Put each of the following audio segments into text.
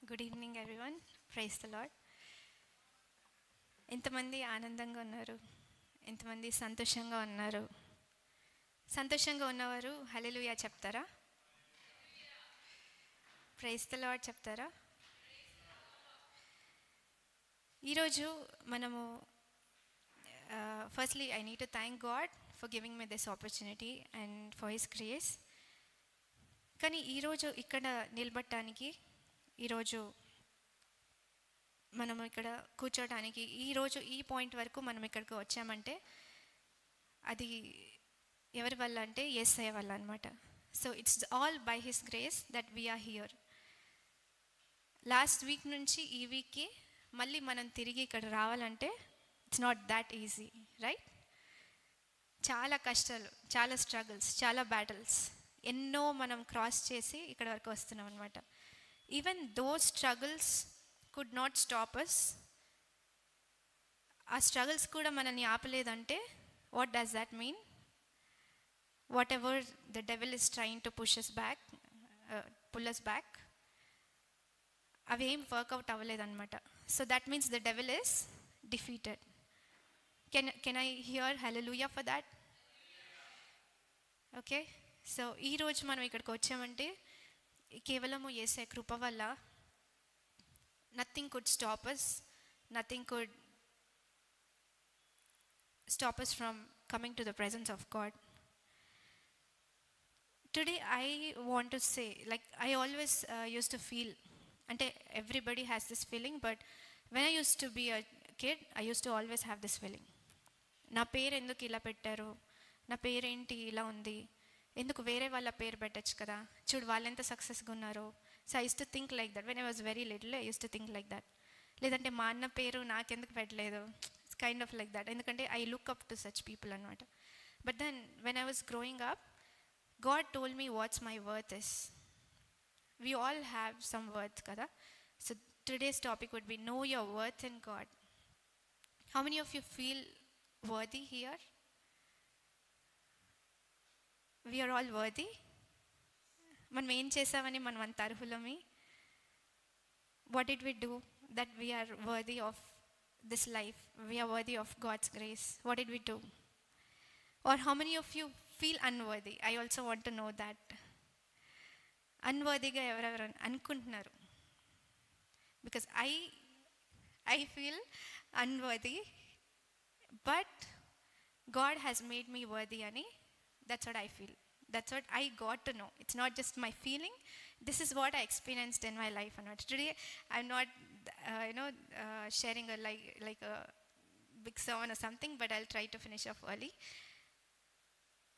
Good evening everyone. Praise the Lord. ఎంతమంది ఆనందంగా ఉన్నారు? ఎంతమంది సంతోషంగా ఉన్నారు? సంతోషంగా ఉన్నవారు హల్లెలూయా చెప్తారా? ప్రైజ్ ద లార్డ్ చెప్తారా? ఈరోజు మనము firstly I need to thank God for giving me this opportunity and for his grace. కానీ ఈరోజు ఇక్కడ నిలబడటానికి, ఈరోజు మనం ఇక్కడ కూర్చోడానికి, ఈరోజు ఈ పాయింట్ వరకు మనం ఇక్కడికి వచ్చామంటే అది ఎవరి వల్ల అంటే యేసయ్య వల్ల అనమాట. So it's all by his grace that we're here. Last week నుంచి ఈ వీక్కి మళ్ళీ మనం తిరిగి ఇక్కడ రావాలంటే it's not that easy, right? చాలా కష్టాలు, చాలా స్ట్రగుల్స్, చాలా బ్యాటిల్స్ ఎన్నో మనం క్రాస్ చేసి ఇక్కడ వరకు వస్తున్నాం అనమాట. Even those struggles could not stop us. ఆ స్ట్రగుల్స్ కూడా మనల్ని ఆపలేదంటే what does that mean? Whatever the devil is trying to pull us back, అవి ఏం వర్కౌట్ అవ్వలేదన్నమాట. So that means the devil is defeated. Can I hear hallelujah for that? Okay. So ఈరోజు మనం ఇక్కడికి వచ్చామంటే కేవలము యేసయ్య కృప వల్ల. Nothing could stop us, nothing could stop us from coming to the presence of God. Today I want to say, like I always use to feel, అంటే everybody has this feeling, but when I use to be a kid I use to always have this feeling. నా పేరు ఎందుకు ఇలా పెట్టారు? నా పేరేంటి ఇలా ఉంది? ఎందుకు వేరే వాళ్ళ పేరు పెట్టచ్చు కదా? చూడు వాళ్ళు ఎంత సక్సెస్గా ఉన్నారు. So I use to think like that. When I was very little I use to think like that. లేదంటే మా అన్న పేరు నాకెందుకు పెట్టలేదు? It's kind of like that. ఎందుకంటే I look up to such people అనమాట. But then when I was growing up, God told me what's my worth is. We all have some worth, kada? So today's topic would be know your worth in God. How many of you feel worthy here? We are all worthy. మనం ఏం చేసామని మనం అంత అర్హులమి? What did we do that we are worthy of this life? We are worthy of God's grace. What did we do? Or how many of you feel unworthy? I also want to know that. అన్వర్దీగా ఎవరెవరు అనుకుంటున్నారు? Because I feel unworthy, but God has made me worthy అని. That's what I feel. That's what I got to know. It's not just my feeling. This is what I experienced in my life అన్నమాట. Today I'm not sharing like a big sermon or something, but I'll try to finish off early.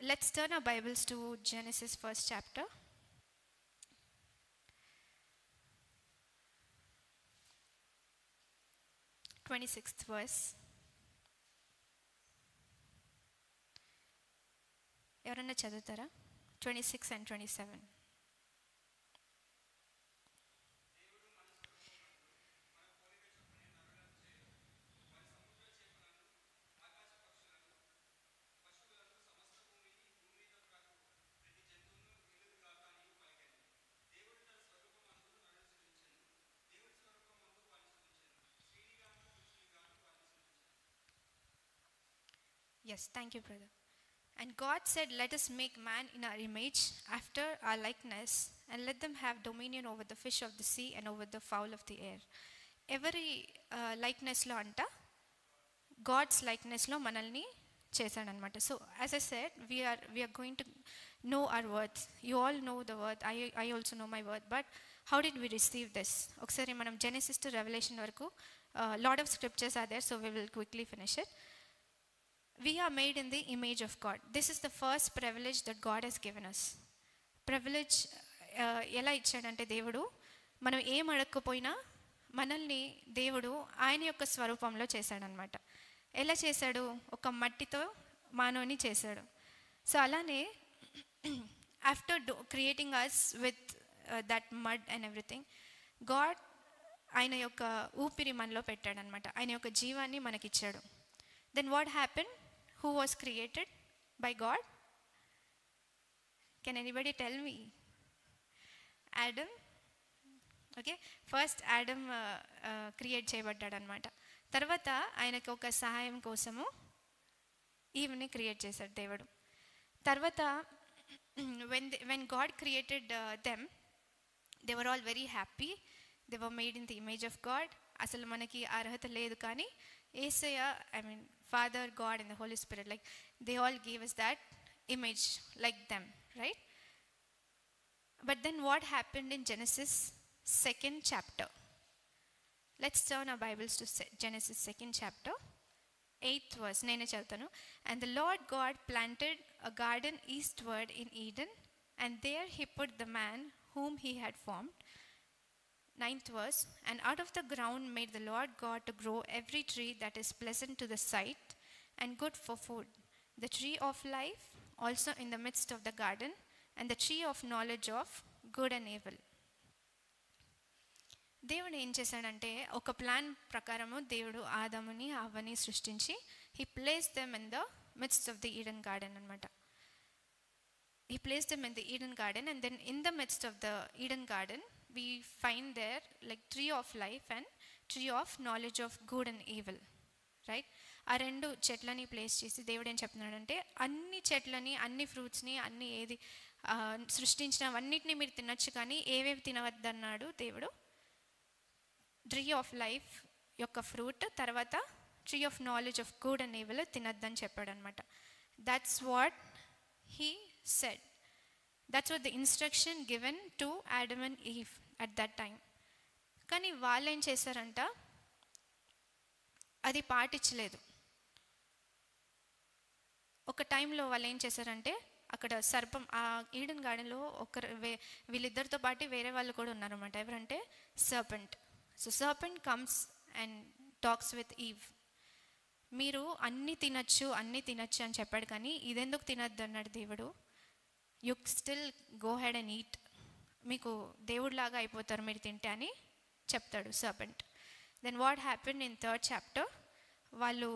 Let's turn our Bibles to Genesis 1st chapter. Twenty-sixth verse. ఎవరన్నా చదువుతారా? 26 and 27. Yes, thank you, brother. And God said, let us make man in our image, after our likeness, and let them have dominion over the fish of the sea and over the fowl of the air. ఎవరి లైక్నెస్లో అంట? God's లైక్నెస్లో మనల్ని చేశాడనమాట. So as I said, we're going to know our worth. You all know the worth. I also know my worth. But how did we receive this? ఒకసారి మనం Genesis to revolution వరకు lot of scriptures are there, so we will quickly finish it. We are made in the image of God. This is the first privilege that God has given us. Privilege ఎలా ఇచ్చాడంటే దేవుడు, మనం ఏం అడగకపోయినా మనల్ని దేవుడు ఆయన యొక్క స్వరూపంలో చేశాడనమాట. ఎలా చేశాడు? ఒక మట్టితో మానవుని చేశాడు. సో అలానే after creating us with that mud and everything, God ఆయన యొక్క ఊపిరి మనలో పెట్టాడనమాట. ఆయన యొక్క జీవాన్ని మనకిచ్చాడు. Then what happened? Who was created by God? Can anybody tell me? Adam. Okay, first Adam create చేయబడ్డాడు అనమాట. తర్వాత ఆయనకు ఒక సహాయం కోసము ఈవ్ని క్రియేట్ చేశాడు దేవుడు. తర్వాత when God created them, they were all very happy. They were made in the image of God. అసలు మనకి అర్హత లేదు, కానీ Yesayya, I mean father, God and the holy spirit, like they all gave us that image like them, right? But then what happened in Genesis 2nd chapter? Let's turn our Bibles to Genesis 2nd chapter, 8th verse. నేనే చదువుతాను. And the Lord God planted a garden eastward in Eden, and there he put the man whom he had formed. 9th verse. And out of the ground made the Lord God to grow every tree that is pleasant to the sight and good for food, the tree of life also in the midst of the garden, and the tree of knowledge of good and evil. దేవుడు ఏం చేశాడంటే, ఒక plan ప్రకారము దేవుడు ఆదాముని హవ్వని సృష్టించి he place them in the midst of the Eden garden అనమాట. He place them in the Eden garden, and then in the midst of the Eden garden we find there like tree of life and tree of knowledge of good and evil, right? ఆ రెండు చెట్లని place చేసి దేవుడు ఏం చెప్తున్నాడంటే, అన్ని చెట్లని, అన్ని ఫ్రూట్స్ని, అన్ని ఏది సృష్టించినవన్నిటిని మీరు తినొచ్చు, కానీ ఏవేవి తినవద్దన్నాడు దేవుడు? ట్రీ ఆఫ్ లైఫ్ యొక్క ఫ్రూట్, తర్వాత tree of knowledge of good and evil తినద్దని చెప్పాడు అనమాట. That's what he said. That's what the instruction given to Adam and Eve at that time. కానీ వాళ్ళు ఏం చేశారంట, అది పాటించలేదు. ఒక టైంలో వాళ్ళు ఏం చేశారంటే, అక్కడ సర్పం, ఆ ఈడెన్ గార్డెన్లో వీళ్ళిద్దరితో పాటు వేరే వాళ్ళు కూడా ఉన్నారన్నమాట. ఎవరంటే serpent. So serpent comes and talks with Eve. మీరు అన్నీ తినచ్చు అని చెప్పాడు, కానీ ఇదెందుకు తినద్దు అన్నాడు దేవుడు. You still go head and eat, మీకు దేవుడిలాగా అయిపోతారు మీరు తింటే అని చెప్తాడు serpent. Then what happened in 3rd chapter, వాళ్ళు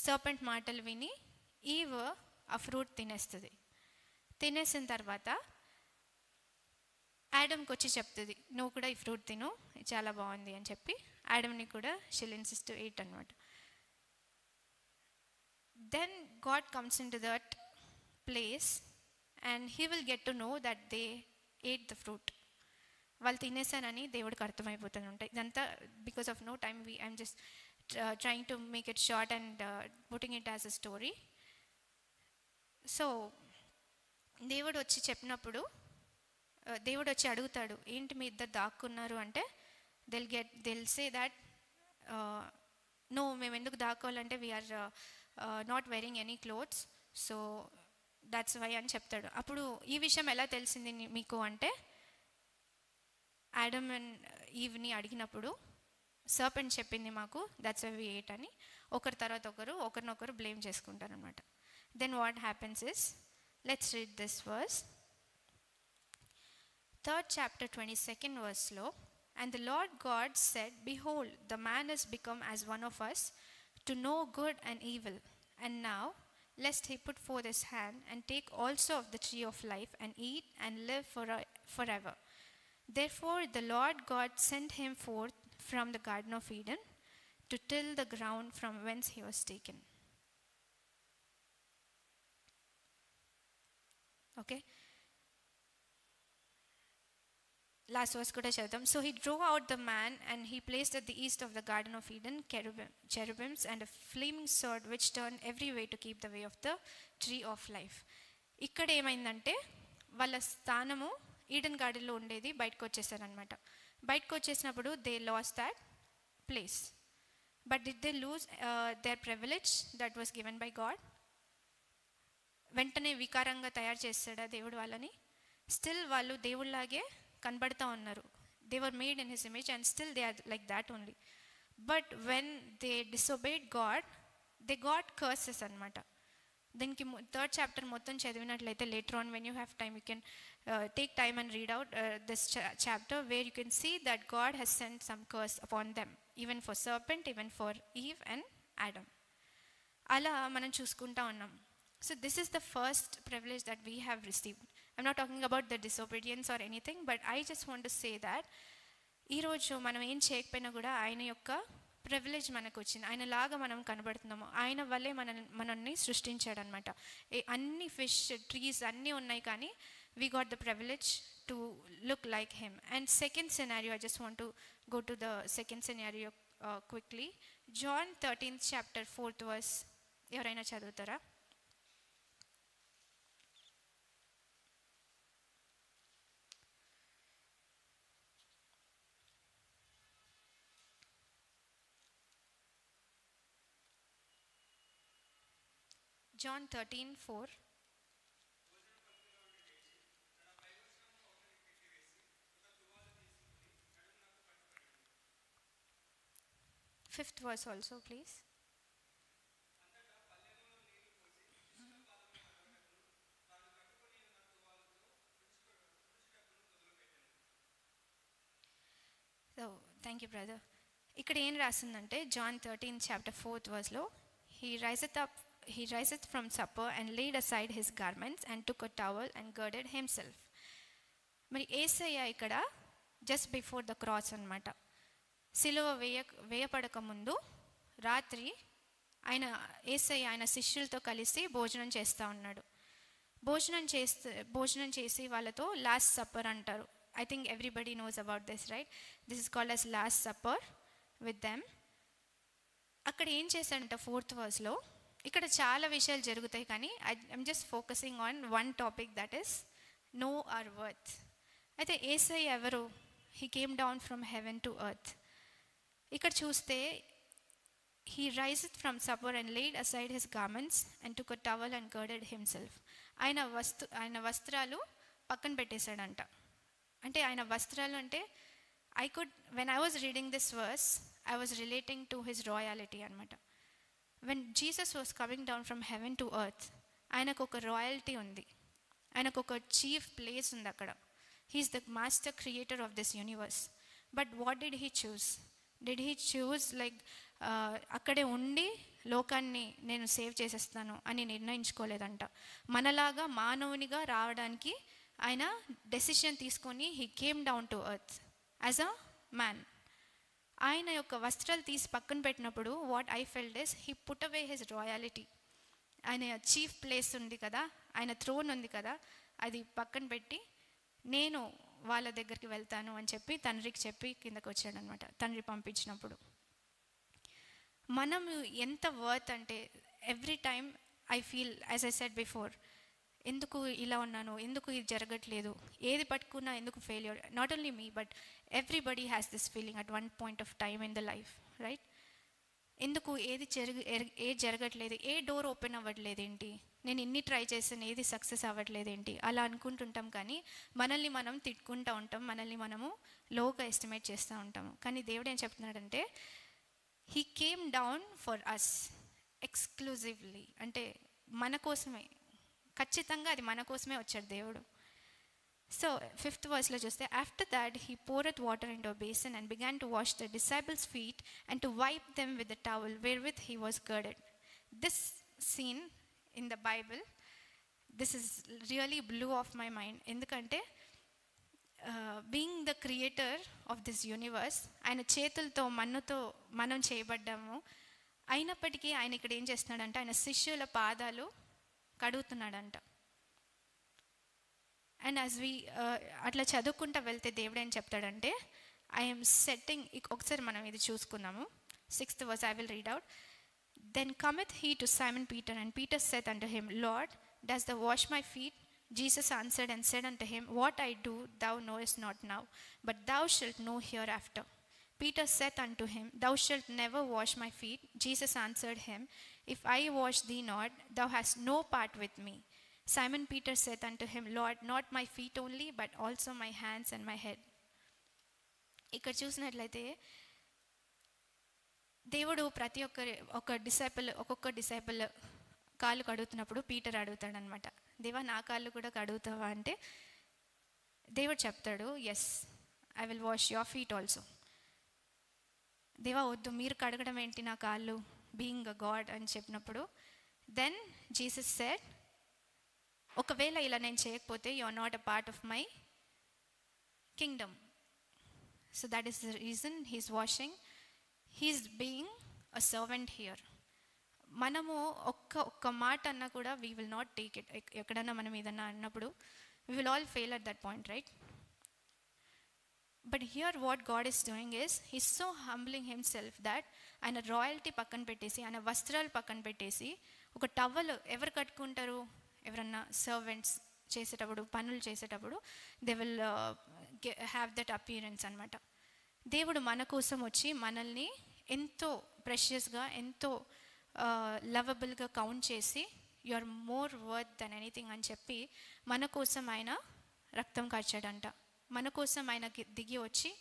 సర్పెంట్ మాటలు విని ఈవ్ ఆ ఫ్రూట్ తినేస్తుంది. తినేసిన తర్వాత యాడమ్కి వచ్చి చెప్తుంది, నువ్వు కూడా ఈ ఫ్రూట్ తిను, చాలా బాగుంది అని చెప్పి యాడమ్ని కూడా షిల్ ఇన్సిస్ట్ టు ఈట్ అనమాట. Then God comes into that place and he will get to know that they ate the fruit. వాళ్ళు తినేసానని దేవుడికి అర్థమైపోతుంది ఉంటాయి. ఇదంతా because of no time, I'm just trying to make it short and putting it as a story. So దేవుడు వచ్చి చెప్పినప్పుడు, దేవుడు వచ్చి అడుగుతాడు, ఏంటి మీ ఇద్దరు దాక్కున్నారు అంటే, they'll say that no, మేము ఎందుకు దాక్కోవాలంటే we're not wearing any clothes, so that's why అని చెప్తాడు. అప్పుడు ఈ విషయం ఎలా తెలిసింది మీకు అంటే, యాడమ్ అండ్ ఈవ్ని అడిగినప్పుడు సర్పెంట్ చెప్పింది మాకు, దట్స్ వై వి ఏట్ అని. ఒకరి తర్వాత ఒకరినొకరు బ్లేమ్ చేసుకుంటారు అనమాట. Then what happens is, let's read this verse. 3rd chapter 22nd verse-లో, and the Lord God said, behold, the man is become as one of us, to know good and evil. And now lest he put forth his hand and take also of the tree of life and eat and live forever. Therefore the Lord God sent him forth from the Garden of Eden to till the ground from whence he was taken. Okay, last verse kuda chadam. So he drove out the man, and he placed at the east of the Garden of Eden cherubims and a flaming sword which turned every way to keep the way of the tree of life. ఇక్కడ ఏమైందంటే, వాళ్ళ స్థానము Eden గార్డెన్లో ఉండేది, బయటకు వచ్చేసారనమాట. బయటకు వచ్చేసినప్పుడు they lost that place. But did they lose their privilege that was given by God? వెంటనే వికారంగా తయారు చేస్తాడా దేవుడు వాళ్ళని? స్టిల్ వాళ్ళు దేవుళ్ళలాగే కనబడుతూ ఉన్నారు. They were made in his image and still they are like that only. But when they disobeyed God, they got curses అనమాట. దీనికి 3rd chapter మొత్తం చదివినట్లయితే, later on when you have time, you can take time and read out this chapter, where you can see that God has sent some curse upon them, even for serpent, even for Eve and Adam. అలా మనం చూసుకుంటా ఉన్నాం. So this is the first privilege that we have received. I'm not talking about the disobedience or anything, but I just want to say that ఈరోజు మనం ఏం చేయకపోయినా కూడా ఆయన యొక్క ప్రివిలేజ్ మనకు వచ్చింది. ఆయనలాగా మనం కనబడుతున్నాము. ఆయన వల్లే మనల్ని సృష్టించాడు అనమాట. అన్ని ఫిష్, ట్రీస్ అన్నీ ఉన్నాయి, కానీ we got the privilege to look like him. And second scenario, I just want to go to the second scenario quickly. John 13th chapter 4th verse ఎవరైనా చదువుతారా? John 13:4. Fifth verse also, please. So, thank you, brother. ఇక్కడ ఏం రాసిందంటే John 13th chapter 4th verseలో, he riseth from supper and laid aside his garments and took a towel and girded himself. మరి యేసయ్య ఇక్కడ just before the cross అన్నమాట. సిలువ వేయపడక ముందు రాత్రి యేసయ్య ఆయన శిష్యులతో కలిసి భోజనం చేస్తూ ఉన్నాడు. భోజనం చేసి వాళ్ళతో లాస్ట్ సప్పర్ అంటారు. I think everybody knows about this, right? This is called as last supper with them. అక్కడ ఏం చేశాడంట 4th verseలో, ఇక్కడ చాలా విషయాలు జరుగుతాయి, కానీ I'm just focusing on one topic, that is know our worth. అయితే యేసయ్య ఎవరు? He came down from heaven to earth. ఇక్కడ చూస్తే he riseth from supper and laid aside his garments and took a towel and girded himself. ఆయన వస్త్రాలు పక్కన పెట్టేశాడంట. అంటే ఆయన వస్త్రాలు అంటే when I was reading this verse, I was relating to his royalty అనమాట. When Jesus was coming down from heaven to earth, ఆయనకు ఒక రాయల్టీ ఉంది, ఆయనకు ఒక చీఫ్ ప్లేస్ ఉంది అక్కడ. He's the master creator of this universe. But what did he choose like అక్కడే ఉండి లోకాన్ని నేను సేవ్ చేసేస్తాను అని నిర్ణయించుకోలేదంట. మనలాగా మానవునిగా రావడానికి ఆయన డెసిషన్ తీసుకొని he came down to earth as a man. ఆయన యొక్క వస్త్రాలు తీసి పక్కన పెట్టినప్పుడు what I felt is he put away his royalty. ఆయన చీఫ్ ప్లేస్ ఉంది కదా, ఆయన థ్రోన్ ఉంది కదా, అది పక్కన పెట్టి నేను వాళ్ళ దగ్గరికి వెళ్తాను అని చెప్పి తండ్రికి చెప్పి కిందకు వచ్చాడనమాట, తండ్రి పంపించినప్పుడు. మనం ఎంత వర్త్ అంటే every time I feel, as I said before, ఎందుకు ఇలా ఉన్నాను, ఎందుకు ఇది జరగట్లేదు, ఏది పట్టుకున్నా ఎందుకు failure. Not only me but everybody has this feeling at one point of time in the life, right? ఎందుకు ఏది జరగట్లేదు, ఏ డోర్ ఓపెన్ అవ్వట్లేదు ఏంటి, నేను ఇన్ని ట్రై చేసాను ఏది సక్సెస్ అవ్వట్లేదు ఏంటి, అలా అనుకుంటుంటాం. కానీ మనల్ని మనం తిట్టుకుంటూ ఉంటాం, మనల్ని మనము లోగా ఎస్టిమేట్ చేస్తూ ఉంటాము. కానీ దేవుడు ఏం చెప్తున్నాడంటే he came down for us exclusively, అంటే మన కోసమే, ఖచ్చితంగా అది మన కోసమే వచ్చాడు దేవుడు. సో 5th verseలో చూస్తే, after that he poureth water into a basin and began to wash the disciples feet and to wipe them with the towel where with he was girded. This scene in the Bible, this is really blew of my mind. ఎందుకంటే being the creator of this universe, ఆయన చేతులతో మన్నుతో మనం చేయబడ్డాము. అయినప్పటికీ ఆయన ఇక్కడ ఏం చేస్తున్నాడంటే ఆయన శిష్యుల పాదాలు కడుగుతున్నాడంట. అండ్ యాజ్ వి అట్లా చదువుకుంటూ వెళ్తే దేవుడు ఏం చెప్తాడంటే ఐఎమ్ సెట్టింగ్, ఒకసారి మనం ఇది చూసుకున్నాము. 6th verse I will read out. Then cometh he to Simon Peter, and Peter said unto him, Lord, dost thou wash my feet? Jesus answered and said unto him, What I do thou knowest not now, but thou shalt know hereafter. Peter said unto him, Thou shalt never wash my feet. Jesus answered him, If I wash thee not, thou hast no part with me. Simon Peter said unto him, Lord, not my feet only, but also my hands and my head. ఇక్కడ చూసినట్లయితే దేవుడు ప్రతి ఒక్కొక్క disciple కాళ్ళు కడుగుతున్నప్పుడు Peter అడుగుతాడనమాట, దేవా నా కాళ్ళు కూడా కడుగుతావా అంటే దేవుడు చెప్తాడు, yes I will wash your feet also. దేవా వద్దు, మీరు కడగడం ఏంటి నా కాళ్ళు, బీయింగ్ అ గాడ్ అని చెప్పినప్పుడు దెన్ జీసస్ సెడ్, ఒకవేళ ఇలా నేను చేయకపోతే you are not a part of my kingdom. So that is the reason he's washing. He's being a servant here. మనము ఒక్క మాట అన్నా కూడా we will not take it. ఎక్కడన్నా మనం ఏదన్నా అన్నప్పుడు we will all fail at that point, right? But here what God is doing is he's so humbling himself that ఆయన రాయల్టీ పక్కన పెట్టేసి, ఆయన వస్త్రాలు పక్కన పెట్టేసి, ఒక టవల్ ఎవరు కట్టుకుంటారు? ఎవరన్నా సర్వెంట్స్ చేసేటప్పుడు, పనులు చేసేటప్పుడు they will have that appearance అనమాట. దేవుడు మన కోసం వచ్చి మనల్ని ఎంతో ప్రెషియస్గా, ఎంతో లవబుల్గా కౌంట్ చేసి you are more worth than anything అని చెప్పి మన కోసం ఆయన రక్తం కార్చాడంట. మన కోసం ఆయన దిగి వచ్చి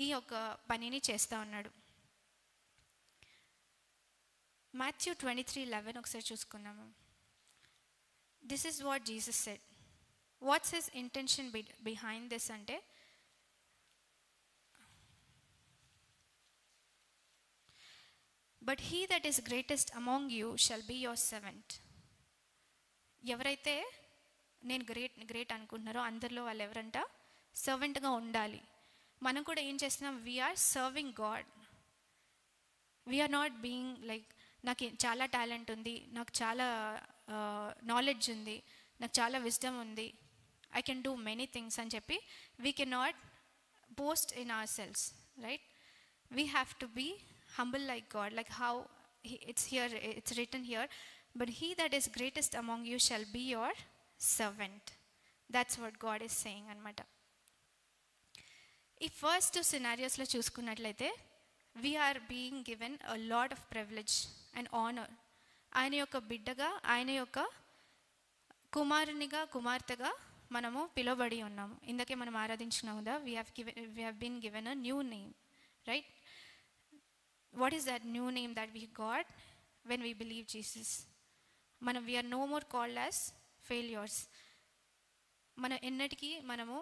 ఈ యొక్క పనిని చేస్తూ ఉన్నాడు. మాథ్యూ 23:11 ఒకసారి చూసుకున్నాము. This is what Jesus said. What's his intention behind this అంటే, but he that is greatest among you shall be your servant. ఎవరైతే నేను గ్రేట్ అనుకుంటున్నారో అందరిలో వాళ్ళు ఎవరంట? సర్వెంట్గా ఉండాలి. మనం కూడా ఏం చేస్తున్నాం? We're serving God. We're not being like నాకు చాలా టాలెంట్ ఉంది, నాకు చాలా నాలెడ్జ్ ఉంది, నాకు చాలా విజ్డమ్ ఉంది, I can do many things అని చెప్పి we can not boast in our selves, right? We have to be humble like God, like how it's written here, but he that is greatest among you shall be your servant. That's what God is saying anamata. ఈ first 2 scenarios లో చూసుకున్నట్లయితే we are being given a lot of privilege and honor. ఆయన యొక్క బిడ్డగా, ఆయన యొక్క కుమారునిగా, కుమార్తెగా మనము పిలువబడి ఉన్నాము. ఇందాకే మనం ఆరాధించినాము కదా, we have been given a new name, right? What is that new name that we got when we believe Jesus? We are no more called as failures. ఎన్నటికీ మనము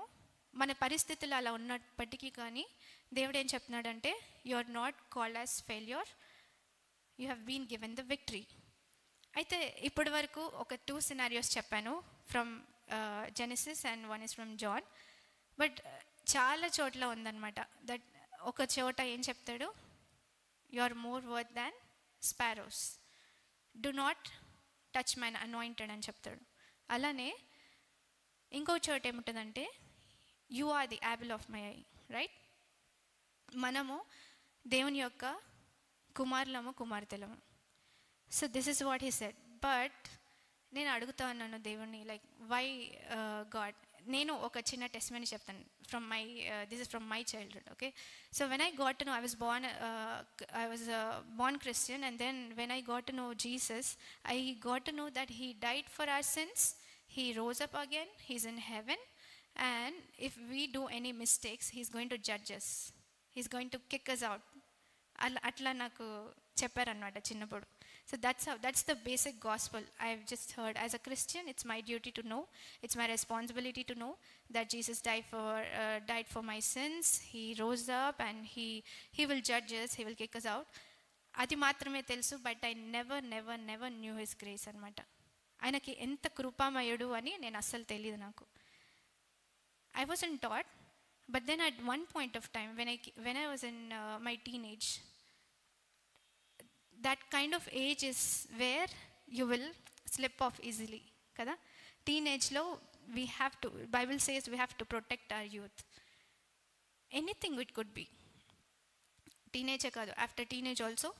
మన పరిస్థితులు అలా ఉన్నప్పటికీ కానీ దేవుడు ఏం చెప్తున్నాడంటే, you are not called as failure, you have been given the victory. అయితే ఇప్పటి వరకు ఒక 2 scenarios చెప్పాను, from Genesis and 1 is from John. But చాలా చోట్ల ఉందన్నమాట. దట్ ఒక చోట ఏం చెప్తాడు? You are more worth than sparrows. Do not touch my anointed అని చెప్తాడు. అలానే ఇంకో చోట ఏముంటుందంటే, you are the apple of my eye, right? మనము దేవుని యొక్క కుమారులము, కుమార్తెలము. So this is what he said. But నేను అడుగుతా ఉన్నాను దేవుణ్ణి, లైక్ వై గాడ్? నేను ఒక చిన్న టెస్టిమనీ చెప్తాను from my this is from my childhood. Okay, so when I got to no, I was born Christian, and then when I got to know Jesus, I got to know that he died for our sins, he rose up again, he's in heaven, and if we do any mistakes, he's going to judge us, he's going to kick us out. అట్లా నాకు చెప్పారనమాట చిన్నప్పుడు. So that's the basic gospel I've just heard. As a Christian, it's my duty to know, it's my responsibility to know that Jesus died for my sins, he rose up, and he will judge us, he will kick us out. అది మాత్రమే తెలుసు. But I never knew his grace అనమాట. ఆయనకి ఎంత కృపామయుడు అని నేను అస్సలు తెలియదు నాకు. I wasn't taught, but then at one point of time when I was in my teenage, that kind of age is where you will slip off easily kada. Teenage lo we have to, Bible says we have to protect our youth. Anything it could be, teenage kadu, after teenage also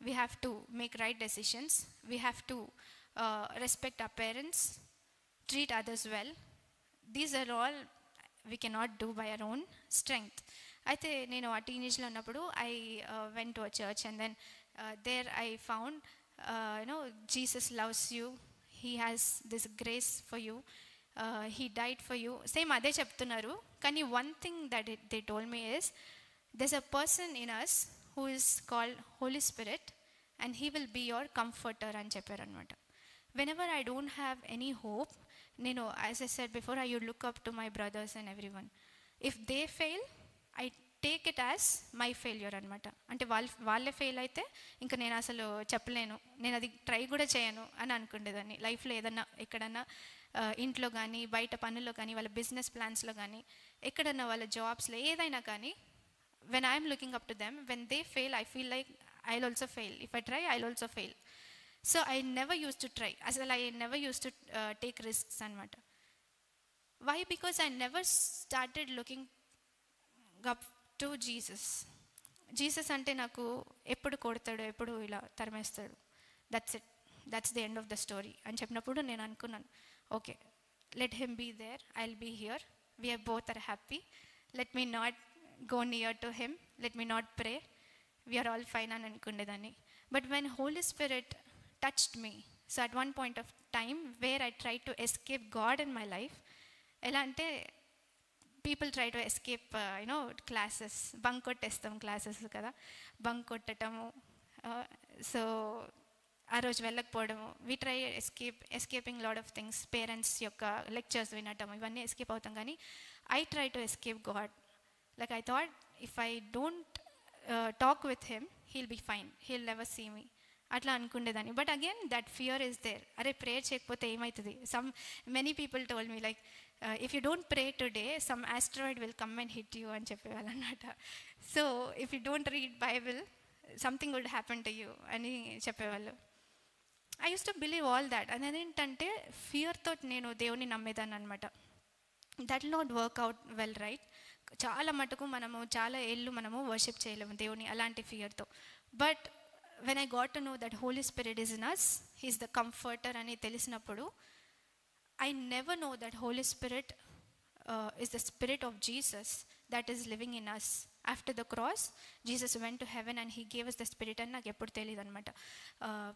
we have to make right decisions, we have to respect our parents, treat others well. These are all we cannot do by our own strength. అయితే నేను ఆ టీనేజ్లో ఉన్నప్పుడు I went to a church, and then there I found Jesus loves you, he has this grace for you, he died for you. Same అదే చెప్తున్నారు. కానీ one thing that they told me is there's a person in us who is called Holy Spirit, and he will be your comforter అని చెప్పారు అనమాట. Whenever I don't have any hope, as I said before, I would look up to my brothers and everyone. If they fail, I take it as my failure అనమాట. అంటే వాళ్ళే fail అయితే ఇంకా నేను అసలు చెప్పలేను, నేను అది ట్రై కూడా చేయను అని అనుకునేదాన్ని. లైఫ్లో ఏదన్నా ఎక్కడన్నా ఇంట్లో కానీ, బయట పనుల్లో కానీ, వాళ్ళ బిజినెస్ ప్లాన్స్లో కానీ, ఎక్కడన్నా వాళ్ళ జాబ్స్లో ఏదైనా కానీ, when I'm looking up to them, when they fail, I feel like I'll also fail. If I try, I'll also fail. So I never used to try. I never used to take risks anamata. Why? Because I never started looking up to Jesus. Jesus అంటే నాకు ఎప్పుడు కొడతాడు, ఎప్పుడు ఇలా తరిమేస్తాడు, that's it, that's the end of the story అని చెప్పినప్పుడు నేను అనుకున్నాను, okay, let him be there, I will be here, we're both are happy, let me not go near to him, let me not pray, we're all fine అని అనుకునేదాన్ని. But when holy spirit touched me, so at one point of time where I try to escape God in my life. ఎలా అంటే people try to escape classes, bunk కొట్టేస్తాం classes కదా, bunk కొట్టడము, so ఆ రోజు వెళ్ళకపోవడము, we try escaping lot of things, parents యొక్క lectures వినటం, ఇవన్నీ ఎస్కేప్ అవుతాం. కానీ I try to escape God. Like I thought if I don't talk with him, he'll be fine, he'll never see me, అట్లా అనుకునేదాన్ని. But again that fear is there. అరే prayer చేయకపోతే ఏమవుతుంది? Many people told me like, if you don't pray today, some asteroid will come and hit you అని చెప్పేవాళ్ళు అనమాట. So if you don't read Bible, something would happen to you అని చెప్పేవాళ్ళు. I use to believe all that. అదేంటంటే ఫియర్తో నేను దేవుని నమ్మేదాన్ని అనమాట. That not work out well, right? చాలా మటుకు మనము చాలా ఏళ్ళు మనము వర్షిప్ చేయలేము దేవుని అలాంటి ఫియర్తో. But when I got to know that Holy Spirit is in us, He is the comforter అని తెలిసినప్పుడు, I never know that Holy Spirit is the Spirit of Jesus that is living in us. After the cross, Jesus went to heaven and He gave us the Spirit అని నాకు ఎప్పుడు తెలియదు అనమాట.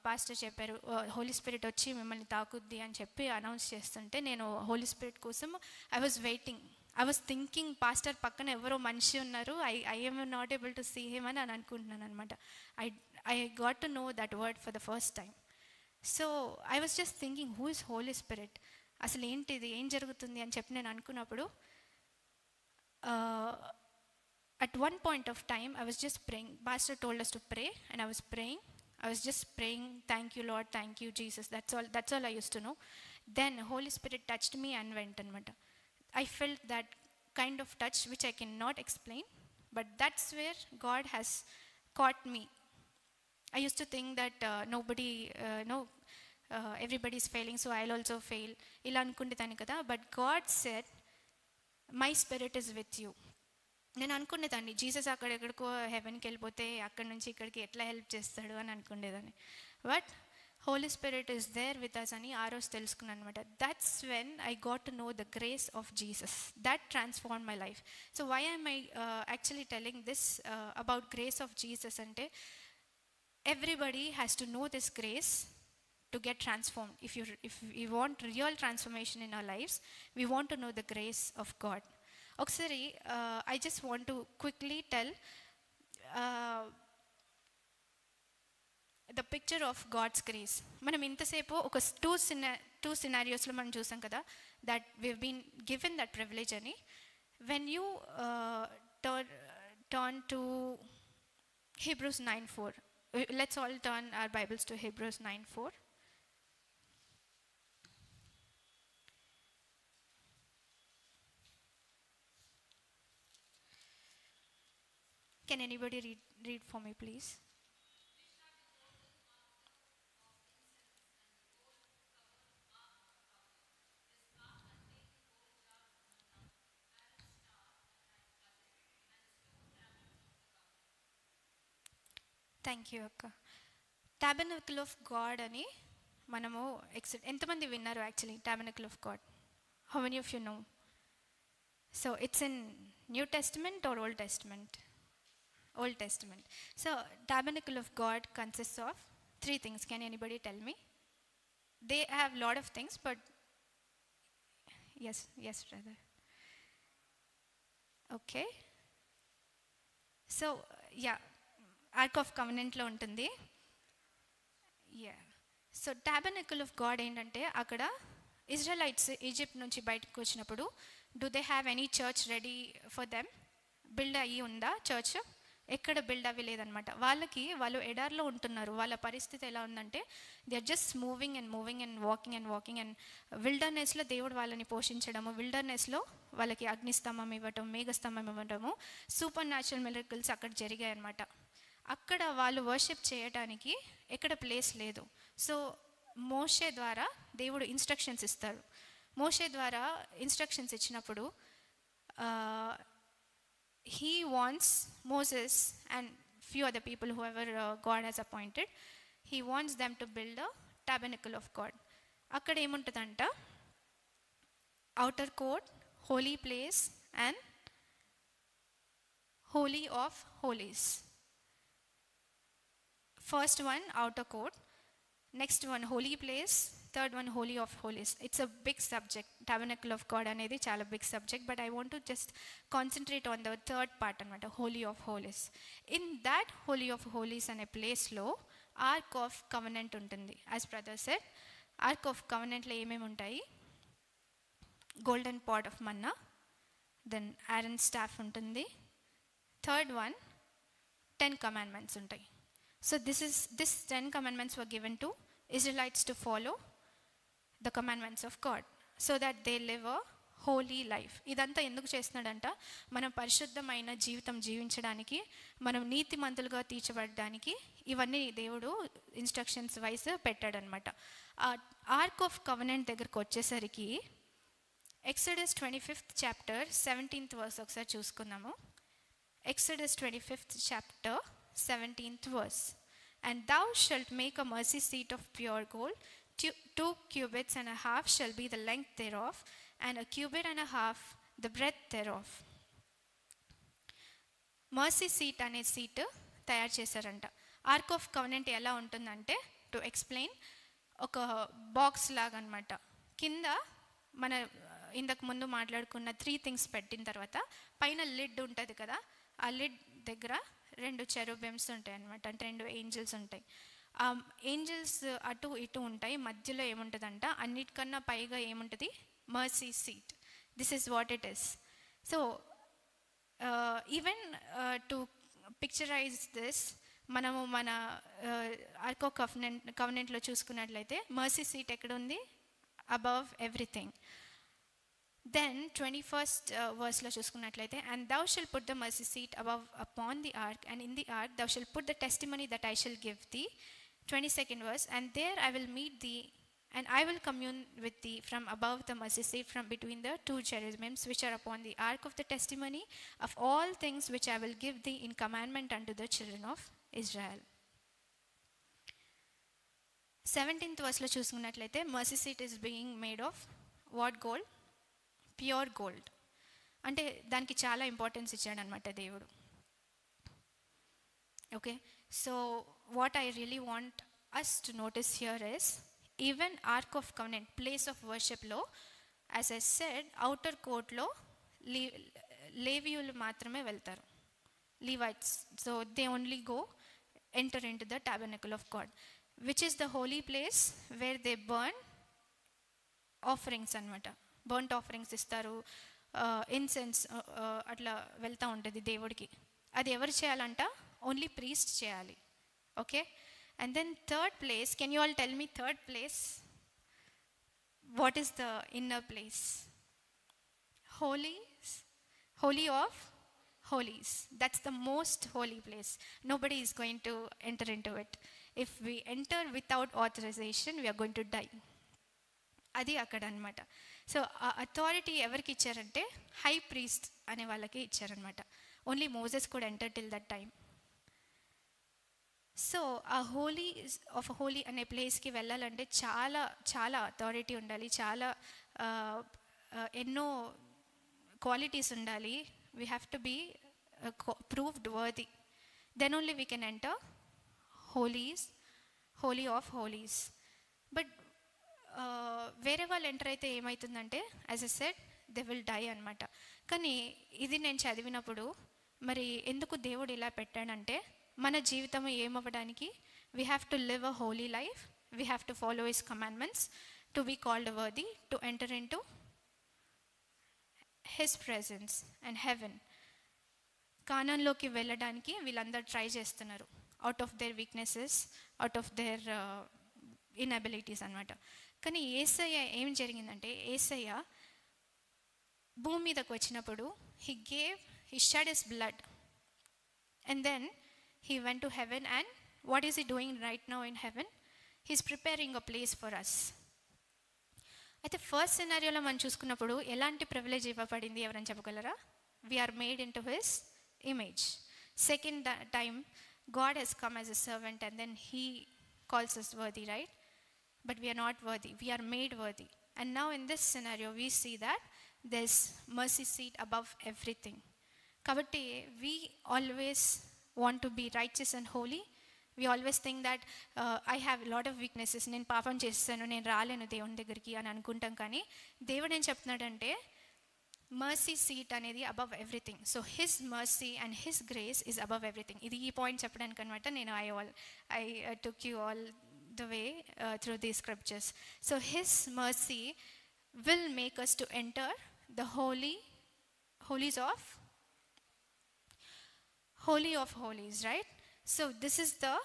Pastor చెప్పారు Holi spirit వచ్చి మిమ్మల్ని తాకుద్ది అని చెప్పి అనౌన్స్ చేస్తుంటే, నేను హోలీ స్పిరిట్ కోసం I was waiting. I was thinking pastor పక్కన ఎవరో మనిషి ఉన్నారు, I am not able to see him అని అనుకుంటున్నాను అనమాట. I got to know that word for the first time. So I was just thinking, who is Holy Spirit? అసలు ఏంటిది, ఏం జరుగుతుంది అని చెప్పి నేను అనుకున్నప్పుడు, at one point of time I was just praying. Pastor told us to pray and I was praying. I was just praying, thank you Lord, thank you Jesus. That's all I used to know. Then Holy Spirit touched me and went anamata. I felt that kind of touch which I cannot explain, but that's where God has caught me. I used to think that everybody is failing, so I'll also fail, ila anukundedaani kada. But God said, my spirit is with you. నేను అనుకునేదాన్ని Jesus అక్కడెక్కడికో హెవెన్కి వెళ్ళిపోతే అక్కడి నుంచి ఇక్కడికి ఎట్లా help చేస్తాడు అని అనుకునేదాన్ని. But Holy Spirit is there with us అని ఆ రోజు తెలుసుకున్నాను అనమాట. That's when I got to know the grace of Jesus. That transform my life. So why I'm I actually telling this about grace of Jesus అంటే, everybody has to know this grace to get transformed. If you want real transformation in our lives, we want to know the grace of God. Oksari, I just want to quickly tell the picture of God's grace. Manam intasepu oka two scenarios lo manam chusam kada, that we've been given that privilege ani. When you turn to Hebrews 9:4, let's all turn our Bibles to Hebrews 9:4. Can anybody read for me, please? Thank you అక్క. Tabernacle of God అని మనము ఎంతమంది విన్నారు actually tabernacle of God? How many of you know? So it's in new testament or old testament? Old Testament. So tabernacle of God consists of three things. Can anybody tell me? They have lot of things, but yes brother. Okay, so yeah, Ark of Covenant lo untundi. Yeah, so tabernacle of God ఏంటంటే అక్కడ Israelites Egypt నుంచి బయటకు వచ్చినప్పుడు, do they have any church ready for them? Build అయ్యి ఉందా church? ఎక్కడ build అవ్వలేదన్నమాట. వాళ్ళు ఎడార్లో ఉంటున్నారు. వాళ్ళ పరిస్థితి ఎలా ఉందంటే they are just moving and walking and విల్డర్నెస్లో దేవుడు వాళ్ళని పోషించడము, విల్డర్నెస్లో వాళ్ళకి అగ్నిస్తంభం ఇవ్వటం, మేఘస్తంభం ఇవ్వటము, సూపర్ న్యాచురల్ మిరకిల్స్ అక్కడ జరిగాయి అన్నమాట. అక్కడ వాళ్ళు వర్షిప్ చేయడానికి ఎక్కడ ప్లేస్ లేదు. సో మోషే ద్వారా దేవుడు ఇన్స్ట్రక్షన్స్ ఇస్తారు. మోషే ద్వారా ఇన్స్ట్రక్షన్స్ ఇచ్చినప్పుడు he wants Moses and few other people whoever God has appointed, he wants them to build a tabernacle of God. అక్కడ ఏముంటుందంట, outer court, holy place and holy of holies. First one outer court, next one holy place, third one holy of holies. It's a big subject. Tabernacle of God అనేది చాలా big subject, but I want to just concentrate on the third part అన్నమాట, holy of holies. In that holy of holies అనే ప్లేస్లో ark of covenant ఉంటుంది. As brother said, ark of కవెనెంట్లో ఏమేమి ఉంటాయి, golden pot of manna, then Aaron staff ఉంటుంది, third one 10 commandments ఉంటాయి. So this 10 commandments were given to Israelites to follow the commandments of God so that they live a holy life. ఇదంతా ఎందుకు చేస్తున్నాడంట, మనం పరిశుద్ధమైన జీవితం జీవించడానికి, మనం నీతిమంతులుగా తీర్చబడడానికి ఇవన్నీ దేవుడు ఇన్స్ట్రక్షన్స్ వైజ్ పెట్టాడనమాట. ఆర్క్ ఆఫ్ కవెనెంట్ దగ్గరకు వచ్చేసరికి Exodus 25th chapter 17th verse ఒకసారి చూసుకుందాము. Exodus 25th chapter 17th verse. And thou shalt make a mercy seat of pure gold, 2 cubits and a half shall be the length thereof, and a cubit and a half the breadth thereof. Mercy seat అనే seat తయారు చేశారంట. Arc of covenant ఎలా ఉంటుందంటే, to explain, ఒక box లాగా అనమాట. కింద మన ఇంతకు ముందు మాట్లాడుకున్న 3 things పెట్టిన తర్వాత పైన లిడ్ ఉంటుంది కదా, ఆ లిడ్ దగ్గర 2 చెరూబిమ్స్ ఉంటాయి అనమాట, అంటే 2 ఏంజల్స్ ఉంటాయి. ఆ ఏంజల్స్ అటు ఇటు ఉంటాయి. మధ్యలో ఏముంటుందంట, అన్నిటికన్నా పైగా ఏముంటుంది, mercy seat. This is what it is. So even to picturise this, మనము మన ఆర్క్ ఆఫ్ కవెనెంట్లో చూసుకున్నట్లయితే మర్సీ సీట్ ఎక్కడుంది, above everything. Then 21st verse చూసుకున్నట్లయితే, and thou shalt put the mercy seat above upon the ark, and in the ark thou shalt put the testimony that I shall give thee. 22nd verse, and there I will meet thee, and I will commune with thee from above the mercy seat, from between the 2 cherubims which are upon the ark of the testimony of all things which I will give thee in commandment unto the children of Israel. 17th verse చూసుకున్నట్లయితే, mercy seat is being made of what gold, pure gold. అంటే దానికి చాలా importance ఇచ్చాడనమాట దేవుడు. Okay, so what I really want us to notice here is, even ark of covenant place of వర్షిప్లో, as I said, outer కోర్ట్లో లేవీయులు మాత్రమే వెళ్తారు, Levites. So they only go enter in to the tabernacle of God, which is the holy place where they burn offerings అనమాట. Burnt offerings ఇస్తారు, incense అట్లా వెళ్తూ ఉంటుంది దేవుడికి. అది ఎవరు చేయాలంట, ఓన్లీ ప్రీస్ట్ చేయాలి. Okay, and then third place, can you all tell me third place, what is the inner place? holy of holies. That's the most holy place. Nobody is going to enter into it. If we enter without authorization, we are going to die. అది అక్కడ అనమాట. So ఆ authority ఎవరికి ఇచ్చారంటే high priest అనే వాళ్ళకి ఇచ్చారనమాట. Only Moses could enter till that time. So ఆ హోలీ అనే ప్లేస్కి వెళ్ళాలంటే చాలా చాలా అథారిటీ ఉండాలి, చాలా ఎన్నో క్వాలిటీస్ ఉండాలి. We have to be proved worthy. Then only we can enter holy of holies. But వేరే వాళ్ళు ఎంటర్ అయితే ఏమవుతుందంటే, as a said, they will die అనమాట. కానీ ఇది నేను చదివినప్పుడు, మరి ఎందుకు దేవుడు ఇలా పెట్టాడంటే, మన జీవితం ఏమవ్వడానికి, we have to live a holy life, we have to follow his commandments to be called worthy to enter in to his presence and heaven. కానాన్లోకి వెళ్ళడానికి వీళ్ళందరూ ట్రై చేస్తున్నారు, out of their weaknesses, out of their inabilities అనమాట. కానీ యేసయ్య ఏం జరిగిందంటే, యేసయ్య భూమి మీదకి వచ్చినప్పుడు he shed his blood and then he went to heaven, and what is he doing right now in heaven? He's preparing a place for us. అయితే first సినారియోలో మనం చూసుకున్నప్పుడు ఎలాంటి ప్రివిలేజ్ ఇవ్వబడింది ఎవరైనా చెప్పగలరా? We're made in to his image. Second time God has come as a servant and then he calls us worthy, right? But we are not worthy, we are made worthy. And now in this scenario we see that there's mercy seat above everything. Kabatti we always want to be righteous and holy. We always think that I have a lot of weaknesses, నేను పాపం చేస్తాను, నేను రాలేను దేవుని దగ్గరికి అని అనుకుంటాం. కానీ దేవుడు ఏం చెప్తున్నాడంటే mercy seat అనేది above everything. So his mercy and his grace is above everything. ఇది ఈ పాయింట్ చెప్పడానికి అనమాట. నేను I took you all the way through these scriptures. So his mercy will make us to enter the holy of holies, right? So this is the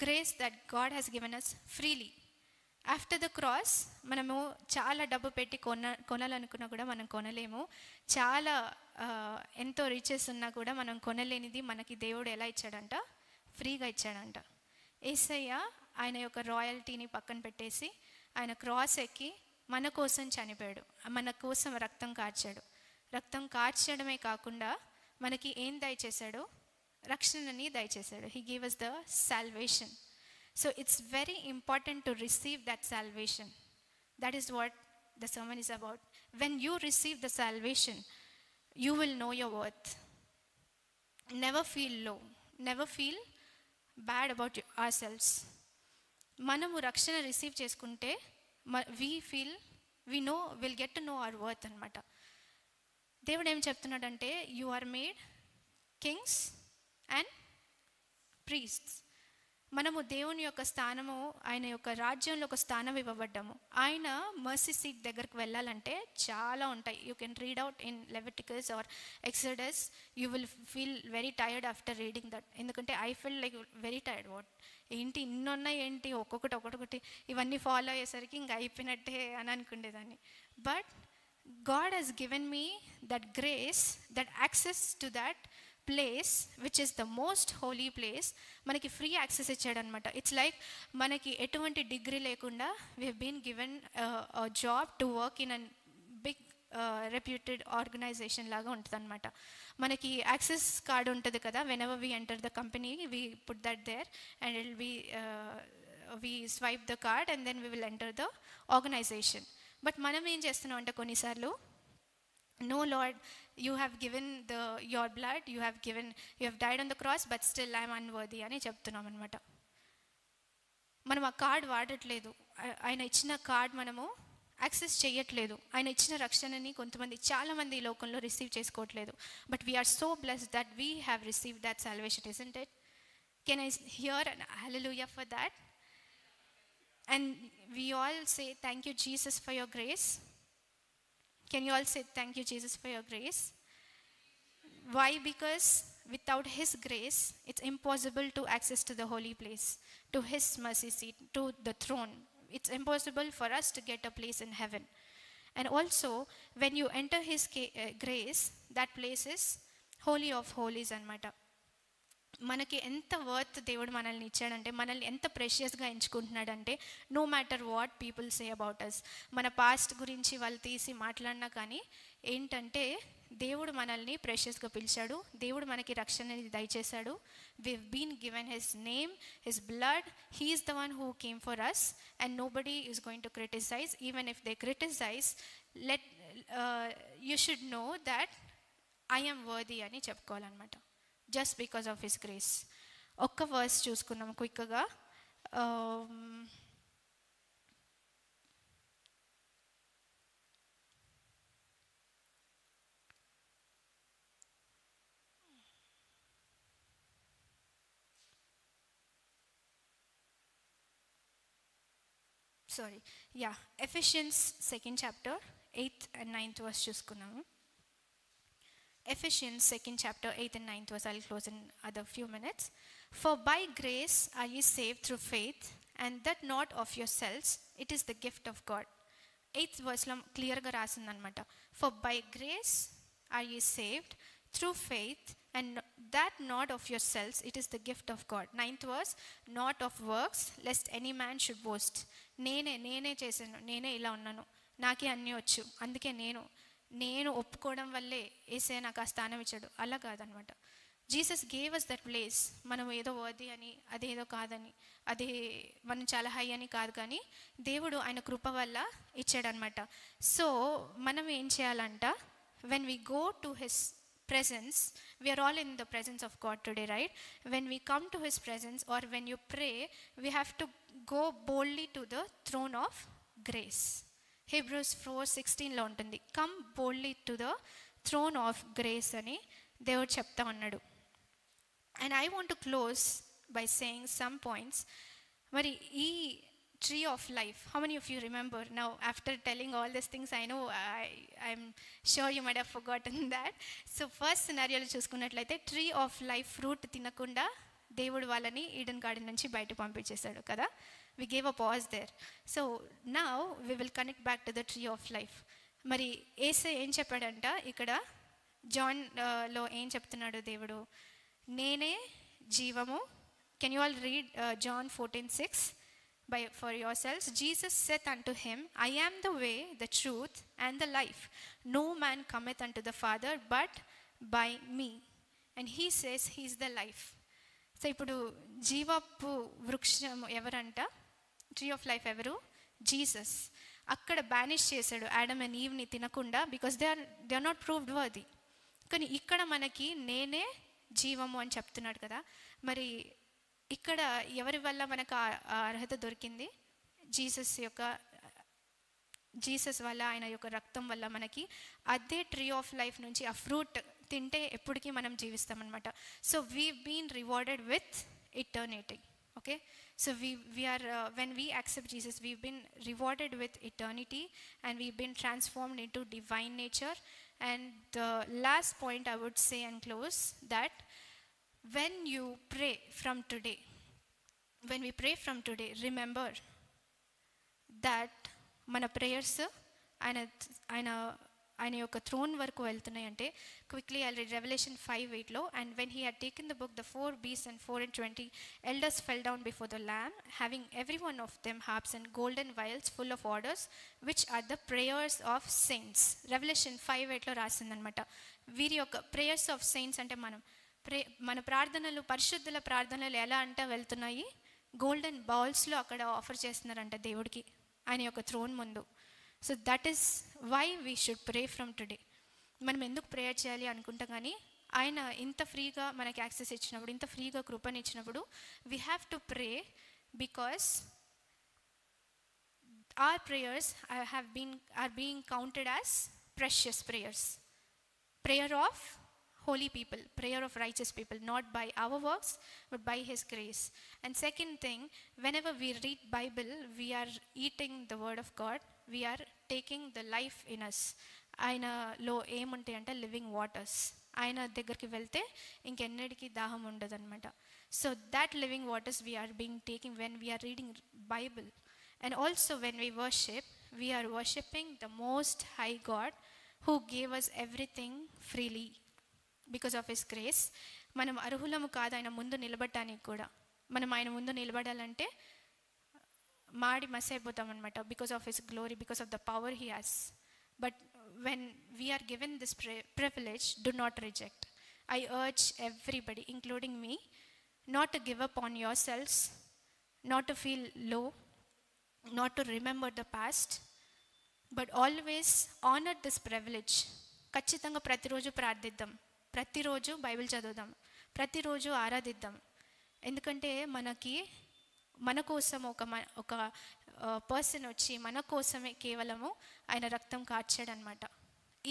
grace that God has given us freely. After the cross మనము చాలా డబ్బు పెట్టి కొనాలనుకున్నా కూడా మనం కొనలేము. చాలా ఎంతో riches ఉన్నా కూడా మనం కొనలేనిది మనకి దేవుడు ఎలా ఇచ్చాడంట? ఫ్రీగా ఇచ్చాడంట. యేసయ్య ఆయన యొక్క రాయల్టీని పక్కన పెట్టేసి ఆయన క్రాస్ ఎక్కి మన కోసం చనిపోయాడు, మన కోసం రక్తం కార్చాడు. రక్తం కార్చడమే కాకుండా మనకి ఏం దయచేశాడు? రక్షణని దయచేశాడు. He gave us the salvation. So it's very important to receive that salvation. That is what the sermon is about. When you receive the salvation, you will know your worth. Never feel low. Never feel bad about ourselves. మనము రక్షణ receive చేసుకుంటే we'll get to know our worth అన్నమాట. దేవుడు ఏం చెప్తున్నాడంటే, you are made kings and priests. మనము దేవుని యొక్క స్థానము, ఆయన యొక్క రాజ్యంలో ఒక స్థానం ఇవ్వబడ్డాము. ఆయన మర్సీ సీట్ దగ్గరకు వెళ్ళాలంటే చాలా ఉంటాయి. You can read out in Leviticus or Exodus. You will feel very tired after reading that. ఎందుకంటే I feel like very tired. ఏంటి ఇన్నున్నాయి, ఏంటి ఒక్కొక్కటి ఇవన్నీ ఫాలో అయ్యేసరికి ఇంక అయిపోయినట్టే అని అనుకునేదాన్ని. But God has given me that grace, that access to that place which is the most holy place. మనకి ఫ్రీ యాక్సెస్ ఇచ్చాడు అనమాట. ఇట్స్ లైక్ మనకి ఎటువంటి డిగ్రీ లేకుండా we have been given job to work in an big reputed organisation లాగా ఉంటుంది అనమాట. మనకి యాక్సెస్ కార్డు ఉంటుంది కదా, whenever we enter the company we put that there and it will be we swipe the card and then we will enter the organisation. But మనం ఏం చేస్తున్నాం అంటే కొన్నిసార్లు, no Lord, you have given your blood, you have died on the cross, but still I am unworthy అని చెప్తున్నాం అనమాట. మనం ఆ కార్డ్ వాడట్లేదు, ఆయన ఇచ్చిన కార్డ్ మనము యాక్సెస్ చేయట్లేదు. ఆయన ఇచ్చిన రక్షణని చాలామంది ఈ లోకంలో రిసీవ్ చేసుకోవట్లేదు. But we are so blessed that we have received that salvation, isn't it? Can I hear an hallelujah for that? And we all say thank you Jesus for your grace. Can you all say thank you Jesus for your grace? Why? Because without his grace it's impossible to access to the holy place, to his mercy seat, to the throne. It's impossible for us to get a place in heaven. And also when you enter his grace, that place is holy of holies anamata. మనకి ఎంత worth దేవుడు మనల్ని ఇచ్చాడంటే, మనల్ని ఎంత ప్రెషియస్గా ఎంచుకుంటున్నాడంటే, no matter what people say about us. మన పాస్ట్ గురించి వాళ్ళు తీసి మాట్లాడినా కానీ ఏంటంటే, దేవుడు మనల్ని ప్రెషియస్గా పిలిచాడు, దేవుడు మనకి రక్షణని దయచేశాడు. We have been given his name, his blood. He is the one who came for us and nobody is going to criticize. Even if they criticize, you should know that I am worthy అని చెప్పుకోవాలన్నమాట. just because of his grace. ఒక్క verse చూసుకున్నాం క్విక్గా. Ephesians 2nd chapter 8th and 9th verse చూసుకున్నాము. Ephesians 2nd chapter 8th and 9th verse. I'll close in other few minutes. For by grace are ye saved through faith, and that not of yourselves, it is the gift of God. 8th verse లో క్లియర్గా రాసిందనమాట. For by grace are ye saved through faith, and that not of yourselves, it is the gift of God. 9th verse, not of works, lest any man should boast. నేనే చేశాను, నేనే ఇలా ఉన్నాను, నాకే అన్నీ వచ్చు, అందుకే నేను ఒప్పుకోవడం వల్లే యేసయ్య నాకు ఆ స్థానం ఇచ్చాడు, అలా కాదనమాట. Jesus gave us that place. మనం ఏదో వర్ది అని, అదేదో కాదని, అదే మనం చాలా హై అని కాదు, కానీ దేవుడు ఆయన కృప వల్ల ఇచ్చాడనమాట. సో మనం ఏం చేయాలంట, when we go to his presence, we are all in the presence of God today, right? When we come to his presence, or when you pray, we have to go boldly to the throne of grace. Hebrews 4:16 లో ఉంటుంది, come boldly to the throne of grace అని దేవుడు చెప్తా ఉన్నాడు. And I want to close by saying some points. మరి ఈ tree of life, how many of you remember? Now after telling all these things, I know I'm sure you might have forgotten that. So first scenario లో చూసుకున్నట్లయితే tree of life fruit తినకుండా దేవుడు వాళ్ళని Eden garden నుంచి బయట పంపించేశాడు కదా. we gave a pause there. So now we will connect back to the tree of life. మరి యేసయ్య ఏం చెప్పాడంట ఇక్కడ జాన్ లో ఏం చెప్తున్నాడు దేవుడు, నేనే జీవము. Can you all read John 14:6 for yourselves? Jesus said unto him, I am the way, the truth, and the life. No man cometh unto the Father but by me. And he says he is the life. So ఇప్పుడు జీవపు వృక్షం ఎవరంట, tree of life ఎవరు? Jesus. అక్కడ banish చేశాడు Adam and ఈవ్ని తినకుండా, because they are not proved worthy. కానీ ఇక్కడ మనకి నేనే జీవము అని చెప్తున్నాడు కదా. మరి ఇక్కడ ఎవరి వల్ల మనకు అర్హత దొరికింది? జీసస్ వల్ల, ఆయన యొక్క రక్తం వల్ల మనకి అదే ట్రీ ఆఫ్ లైఫ్ నుంచి ఆ ఫ్రూట్ తింటే ఎప్పటికీ మనం జీవిస్తామన్నమాట. So we been rewarded with eternity. Okay, so we are when we accept Jesus, we've been rewarded with eternity, and we've been transformed into divine nature. And the last point I would say and close, that when you pray from today, when we pray from today, remember that mana prayers ఆయన యొక్క throne వరకు వెళ్తున్నాయి అంటే, quickly I read Revelation 5:8 లో, and when he had taken the book, the 4 beasts and 4 and 20 elders fell down before the Lamb, having every one of them harps and golden vials full of orders, which are the prayers of saints. Revelation 5:8 లో రాసిందనమాట. వీరి యొక్క prayers of saints అంటే మన ప్రార్థనలు, పరిశుద్ధుల ప్రార్థనలు ఎలా అంటే వెళ్తున్నాయి, గోల్డెన్ బౌల్స్లో అక్కడ ఆఫర్ చేస్తున్నారంట దేవుడికి ఆయన యొక్క థ్రోన్ ముందు. So that is why we should pray from today. మనం ఎందుకు ప్రేయర్ చేయాలి అనుకుంటాం, కానీ ఆయన ఇంత ఫ్రీగా మనకి యాక్సెస్ ఇచ్చినప్పుడు, ఇంత ఫ్రీగా కృపని ఇచ్చినప్పుడు, we have to pray, because our prayers are being counted as precious prayers. Prayer of holy people, prayer of righteous people, not by our works but by his grace. And second thing, whenever we read Bible, we are eating the word of God, we are taking the life in us. ఆయనలో ఏముంటాయి అంటే living waters. ఆయన దగ్గరికి వెళ్తే ఇంకెన్నటికీ దాహం ఉండదన్నమాట. So that living waters we are being taking when we are reading Bible. And also when we worship, we are worshipping the most high God who gave us everything freely because of his grace. మనం అర్హులము కాదు ఆయన ముందు నిలబడటానికి కూడా. మనం ఆయన ముందు నిలబడాలంటే మాడి మస్ అయిపోతాం అనమాట, because of his glory, because of the power he has. But when we are given this privilege, do not reject. I urge everybody, including me, not to give up on yourselves, not to feel low, not to remember the past, but always honor this privilege. ఖచ్చితంగా ప్రతిరోజు ప్రార్థిద్దాం, ప్రతిరోజు Bible చదువుదాం, ప్రతిరోజు ఆరాధిద్దాం. ఎందుకంటే మన కోసం ఒక పర్సన్ వచ్చి మన కోసమే కేవలము ఆయన రక్తం కార్చాడనమాట.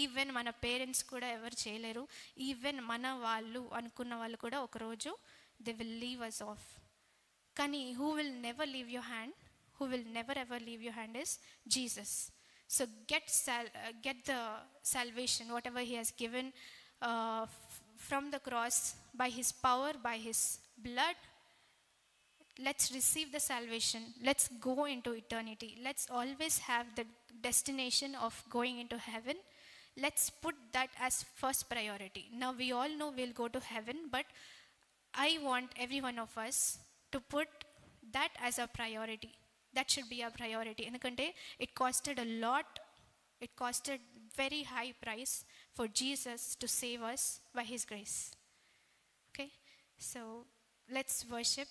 ఈవెన్ మన పేరెంట్స్ కూడా ఎవరు చేయలేరు, ఈవెన్ మన వాళ్ళు అనుకున్న వాళ్ళు కూడా ఒకరోజు they will leave us off. కానీ who will never leave your hand, who will never ever leave your hand is Jesus. So get the salvation, whatever he has given from the cross by his power, by his blood. Let's receive the salvation. Let's go into eternity. Let's always have the destination of going into heaven. Let's put that as first priority. Now we all know we'll go to heaven, but I want every one of us to put that as a priority. That should be a priority. Endukante it costed a lot. It costed very high price for Jesus to save us by his grace. Okay? So let's worship.